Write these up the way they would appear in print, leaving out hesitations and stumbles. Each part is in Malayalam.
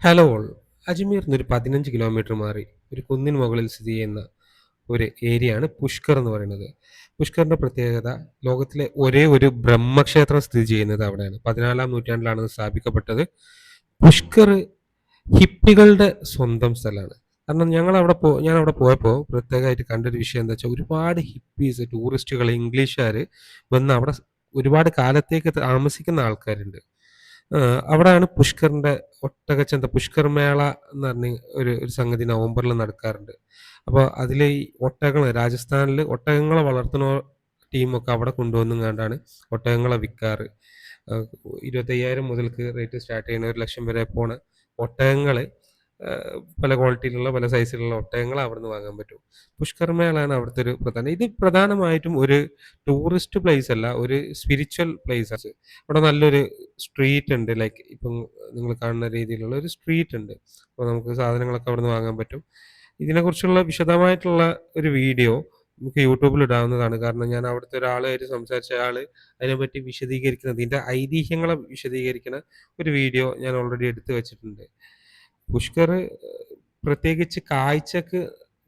Hello all. അജ്മീറിൽ നിന്ന് ഒരു 15 കിലോമീറ്റർ മാറി ഒരു കുന്നിന് മുകളിൽ സ്ഥിതി ചെയ്യുന്ന ഒരു ഏരിയയാണ് പുഷ്കർ എന്ന് പറയുന്നത്. പുഷ്കറിന്റെ പ്രത്യേകത ലോകത്തിലെ ഒരേ ഒരു ബ്രഹ്മക്ഷേത്രം സ്ഥിതി ചെയ്യുന്നത് അവിടെയാണ്. 14-ാം നൂറ്റാണ്ടിലാണ് ഇത് സ്ഥാപിക്കപ്പെട്ടത്. പുഷ്കർ ഹിപ്പികളുടെ സ്വന്തം സ്ഥലമാണ്. കാരണം ഞാൻ അവിടെ പോയപ്പോൾ പ്രത്യേകമായിട്ട് കണ്ടൊരു വിഷയം എന്താ വെച്ചാൽ ഒരുപാട് ഹിപ്പീസ് ടൂറിസ്റ്റുകൾ ഇംഗ്ലീഷുകാർ വന്ന് അവിടെ ഒരുപാട് കാലത്തേക്ക് താമസിക്കുന്ന ആൾക്കാരുണ്ട്. അവിടെയാണ് പുഷ്കറിന്റെ ഒട്ടകച്ചന്ത പുഷ്കർ മേള എന്ന് പറഞ്ഞ് ഒരു സംഗതി നവംബറിൽ നടക്കാറുണ്ട്. അപ്പോൾ അതിൽ ഈ രാജസ്ഥാനിൽ ഒട്ടകങ്ങളെ വളർത്തുന്ന ടീമൊക്കെ അവിടെ കൊണ്ടുവന്നും കണ്ടാണ് ഒട്ടകങ്ങളെ വിൽക്കാറ്. 25,000 മുതൽക്ക് റേറ്റ് സ്റ്റാർട്ട് ചെയ്യുന്ന 1,00,000 വരെ പോണ ഒട്ടകങ്ങൾ, പല ക്വാളിറ്റിയിലുള്ള പല സൈസിലുള്ള ഒട്ടകങ്ങൾ അവിടെ നിന്ന് വാങ്ങാൻ പറ്റും. പുഷ്കർ മേളയാണ് അവിടുത്തെ ഒരു ഇത് പ്രധാനമായിട്ടും ഒരു ടൂറിസ്റ്റ് പ്ലേസ് അല്ല, ഒരു സ്പിരിച്വൽ പ്ലേസ് ആണ്. അവിടെ നല്ലൊരു സ്ട്രീറ്റ് ഉണ്ട്, ലൈക്ക് ഇപ്പം നിങ്ങൾ കാണുന്ന രീതിയിലുള്ള ഒരു സ്ട്രീറ്റ് ഉണ്ട്. അപ്പോൾ നമുക്ക് സാധനങ്ങളൊക്കെ അവിടെ നിന്ന് വാങ്ങാൻ പറ്റും. ഇതിനെക്കുറിച്ചുള്ള വിശദമായിട്ടുള്ള ഒരു വീഡിയോ നമുക്ക് യൂട്യൂബിൽ ഇടാവുന്നതാണ്. കാരണം ഞാൻ അവിടുത്തെ ഒരാളുമായിട്ട് സംസാരിച്ച ആൾ അതിനെപ്പറ്റി വിശദീകരിക്കുന്നത്, ഇതിൻ്റെ ഐതിഹ്യങ്ങളെ വിശദീകരിക്കുന്ന ഒരു വീഡിയോ ഞാൻ ഓൾറെഡി എടുത്തു വെച്ചിട്ടുണ്ട്. പുഷ്കർ പ്രത്യേകിച്ച് കാഴ്ചക്ക്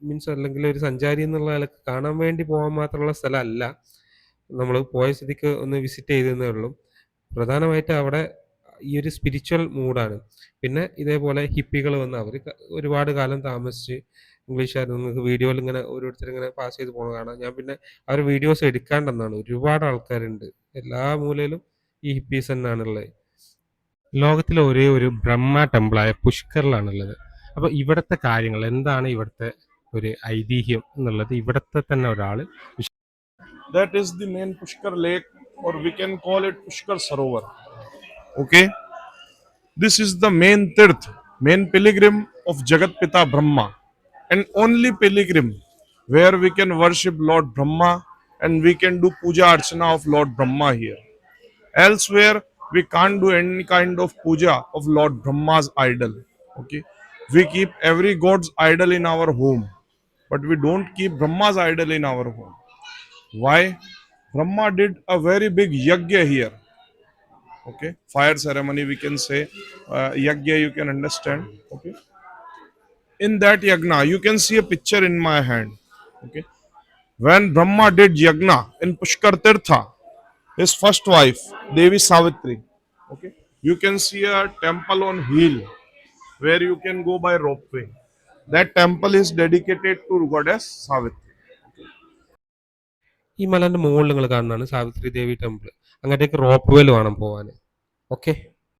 മീൻസ് അല്ലെങ്കിൽ ഒരു സഞ്ചാരി എന്നുള്ള നിലക്ക് കാണാൻ വേണ്ടി പോകാൻ മാത്രമുള്ള സ്ഥലമല്ല. നമ്മൾ പോയ സ്ഥിതിക്ക് ഒന്ന് വിസിറ്റ് ചെയ്തതേ ഉള്ളൂ. പ്രധാനമായിട്ട് അവിടെ ഈ ഒരു സ്പിരിച്വൽ മൂഡാണ്. പിന്നെ ഇതേപോലെ ഹിപ്പികൾ വന്ന് അവർ ഒരുപാട് കാലം താമസിച്ച് ഇംഗ്ലീഷുകാർ നിങ്ങൾക്ക് വീഡിയോയിൽ ഇങ്ങനെ ഓരോരുത്തർ ഇങ്ങനെ പാസ് ചെയ്ത് പോകുന്നത് കാണാം. ഞാൻ പിന്നെ അവർ വീഡിയോസ് എടുക്കാണ്ടെന്നാണ്. ഒരുപാട് ആൾക്കാരുണ്ട്, എല്ലാ മൂലയിലും ഈ ഹിപ്പീസ് തന്നെയാണുള്ളത്. ലോകത്തിലെ ഒരേ ഒരു ബ്രഹ്മ ടെമ്പിളായ പുഷ്കറിലാണുള്ളത്. അപ്പോൾ ഇവിടുത്തെ കാര്യങ്ങൾ എന്താണ്, ഇവിടുത്തെ ഒരു ഐതിഹ്യം എന്നുള്ളത് ഇവിടുത്തെ തന്നെ ഒരാൾ That is the main Pushkar lake, or we can call it Pushkar Sarovar. Okay, this is the main tirth, main pilgrim of Jagat Pita Brahma, and only pilgrim where we can worship Lord Brahma and we can do puja archana of Lord Brahma here. Elsewhere, we can't do any kind of puja of Lord Brahma's idol. Okay, we keep every god's idol in our home, but we don't keep Brahma's idol in our home. Why? Brahma did a very big yagya here. Okay, fire ceremony, we can say. Yagya, you can understand. Okay, in that yagna, you can see a picture in my hand. Okay, when Brahma did yagna in Pushkar Tirtha, his first wife, Devi Savitri. Okay, you can see a temple on hill where you can go by ropeway. That temple is dedicated to goddess Savitri. ഈ മലന്റെ മുകളിൽ നിങ്ങൾ കാണുന്നതാണ് സാവിത്രി ദേവി ടെമ്പിൾ. അങ്ങോട്ടേക്ക് റോപ്പ് വേൽ വേണം പോവാൻ. ഓക്കെ.